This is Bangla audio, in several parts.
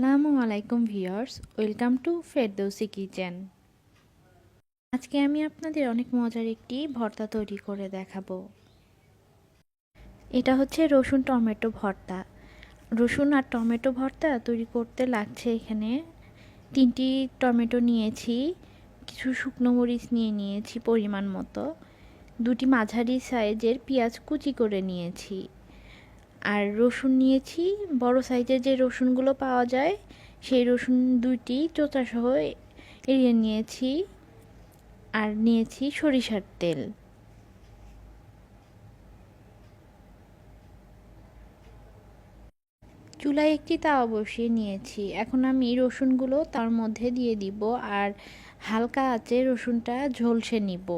আসসালামু আলাইকুম viewers, welcome to Ferdousi kitchen. আজকে আমি আপনাদের অনেক মজার একটি ভর্তা তৈরি করে দেখাবো। এটা হচ্ছে রসুন টমেটো ভর্তা। রসুন আর টমেটো ভর্তা তৈরি করতে লাগছে এখানে 3টি টমেটো নিয়েছি, কিছু শুকনো মরিচ নিয়েছি পরিমাণ মতো, 2টি মাঝারি সাইজের পেঁয়াজ কুচি করে নিয়েছি, আর রসুন নিয়েছি বড় সাইজের যে রসুনগুলো পাওয়া যায় সেই রসুন 2টি চোচাসহ এড়িয়ে নিয়েছি, আর নিয়েছি সরিষার তেল। চুলায় একটি তাওয়া বসিয়ে নিয়েছি। এখন আমি রসুনগুলো তার মধ্যে দিয়ে দিব আর হালকা আঁচে রসুনটা ঝলসে নিব।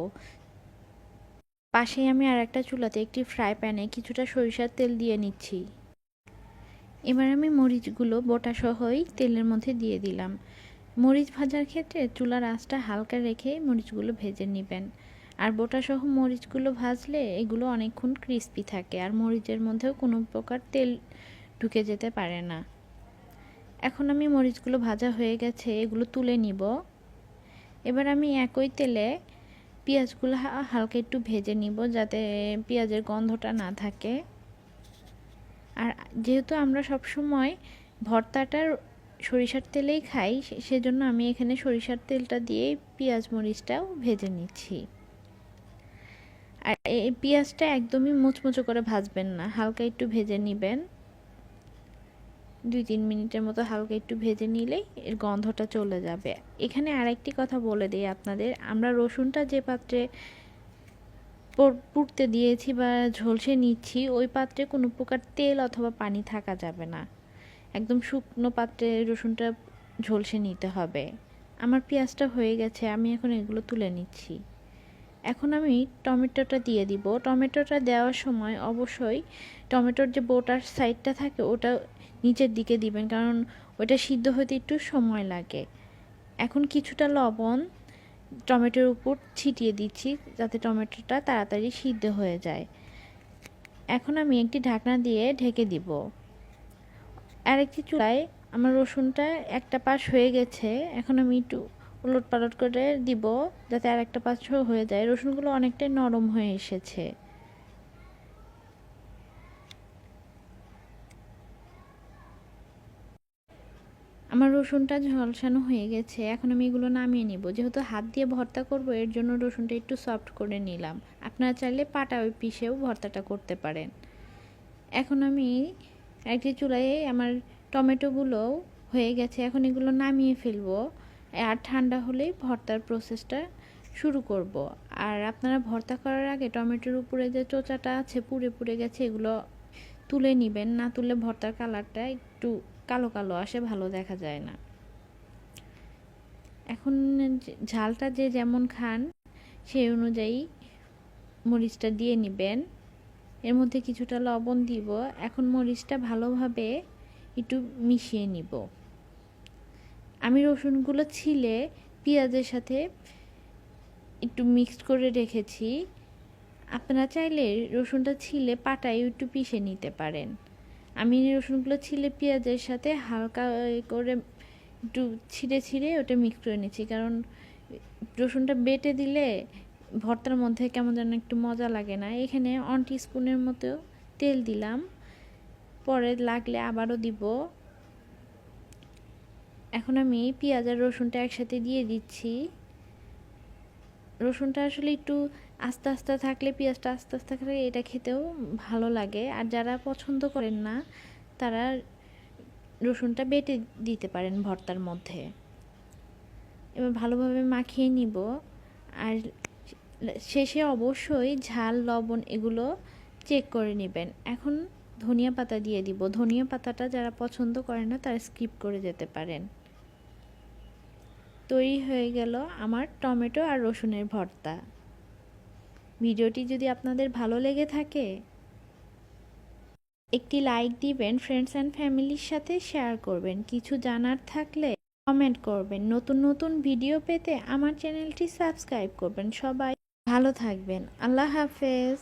পাশেই আমি আর একটা চুলাতে একটি ফ্রাই প্যানে কিছুটা সরিষার তেল দিয়ে নিচ্ছি। এবার আমি মরিচগুলো বোটা সহই তেলের মধ্যে দিয়ে দিলাম। মরিচ ভাজার ক্ষেত্রে চুলার আঁচটা হালকা রেখে মরিচগুলো ভেজে নেবেন, আর বোটা সহ মরিচগুলো ভাজলে এগুলো অনেকক্ষণ ক্রিস্পি থাকে আর মরিচের মধ্যেও কোনো প্রকার তেল ঢুকে যেতে পারে না। এখন আমি মরিচগুলো ভাজা হয়ে গেছে, এগুলো তুলে নিব। এবার আমি একই তেলে পেঁয়াজগুলো হালকা একটু ভেজে নিব যাতে পেঁয়াজের গন্ধটা না থাকে। আর যেহেতু আমরা সবসময় ভর্তাটার সরিষার তেলেই খাই, সেজন্য আমি এখানে সরিষার তেলটা দিয়ে পেঁয়াজ মরিচটাও ভেজে নিচ্ছি। আর এই পেঁয়াজটা একদমই মুচমুচো করে ভাজবেন না, হালকা একটু ভেজে নেবেন। 2-3 মিনিটের মতো হালকা একটু ভেজে নিলেই এর গন্ধটা চলে যাবে। এখানে আরেকটি কথা বলে দিই আপনাদের, আমরা রসুনটা যে পাত্রে পুড়তে দিয়েছি বা ঝলসে নিচ্ছি ওই পাত্রে কোনো প্রকার তেল অথবা পানি থাকা যাবে না। একদম শুকনো পাত্রে রসুনটা ঝলসে নিতে হবে। আমার পেঁয়াজটা হয়ে গেছে, আমি এখন এগুলো তুলে নিচ্ছি। এখন আমি টমেটোটা দিয়ে দিব। টমেটোটা দেওয়ার সময় অবশ্যই টমেটোর যে বোটার সাইডটা থাকে ওটা নিচের দিকে দিবেন, কারণ ওটা সিদ্ধ হতে একটু সময় লাগে। এখন কিছুটা লবণ টমেটোর উপর ছিটিয়ে দিচ্ছি যাতে টমেটোটা তাড়াতাড়ি সিদ্ধ হয়ে যায়। এখন আমি একটি ঢাকনা দিয়ে ঢেকে দিব। আরেকটি চুলায় আমার রসুনটা একটা পাশ হয়ে গেছে, এখন আমি একটু উলট পালট করে দিব যাতে আর একটা পাশ হয়ে যায়। রসুনগুলো অনেকটাই নরম হয়ে এসেছে। আমার রসুনটা ঝলসানো হয়ে গেছে, এখন আমি এগুলো নামিয়ে নিব। যেহেতু হাত দিয়ে ভর্তা করব এর জন্য রসুনটা একটু সফট করে নিলাম। আপনারা চাইলে পাটায় পিষেও ভর্তাটা করতে পারেন। এখন আমি একটি চুলায় আমার টমেটোগুলোও হয়ে গেছে, এখন এগুলো নামিয়ে ফেলবো। আর ঠান্ডা হলেই ভর্তার প্রসেসটা শুরু করব। আর আপনারা ভর্তা করার আগে টমেটোর উপরে যে চোচাটা আছে পুড়ে গেছে এগুলো তুলে নেবেন, না তুললে ভর্তার কালারটা একটু কালো কালো আসে, ভালো দেখা যায় না। এখন ঝালটা যে যেমন খান সেই অনুযায়ী মরিচটা দিয়ে নেবেন। এর মধ্যে কিছুটা লবণ দিব। এখন মরিচটা ভালোভাবে একটু মিশিয়ে নিব। আমি রসুনগুলো ছিলে পেঁয়াজের সাথে একটু মিক্সড করে রেখেছি। আপনারা চাইলে রসুনটা ছিলে পাটায় একটু পিষে নিতে পারেন। আমি রসুনগুলো ছিলে পেঁয়াজের সাথে হালকা করে একটু ছিঁড়ে ওটা মিক্স করে নিচ্ছি, কারণ রসুনটা বেটে দিলে ভর্তার মধ্যে কেমন যেন একটু মজা লাগে না। এখানে 1 টিস্পুনের মতো তেল দিলাম, পরে লাগলে আবারও দিব। এখন আমি পেঁয়াজ আর রসুনটা একসাথে দিয়ে দিচ্ছি। রসুনটা আসলে একটু আস্তে আস্তে থাকলে, পেঁয়াজটা আস্তে আস্তে থাকলে এটা খেতেও ভালো লাগে। আর যারা পছন্দ করেন না তারা রসুনটা বেটে দিতে পারেন ভর্তার মধ্যে। এবার ভালোভাবে মাখিয়ে নিব। আর শেষে অবশ্যই ঝাল লবণ এগুলো চেক করে নেবেন। এখন ধনিয়া পাতা দিয়ে দিব। ধনিয়া পাতাটা যারা পছন্দ করে না তারা স্কিপ করে যেতে পারেন। তৈরি হয়ে গেল আমার টমেটো আর রসুনের ভর্তা। ভিডিওটি যদি আপনাদের ভালো লেগে থাকে একটি লাইক দিবেন, ফ্রেন্ডস অ্যান্ড ফ্যামিলির সাথে শেয়ার করবেন, কিছু জানার থাকলে কমেন্ট করবেন। নতুন নতুন ভিডিও পেতে আমার চ্যানেলটি সাবস্ক্রাইব করবেন। সবাই ভালো থাকবেন। আল্লাহ হাফেজ।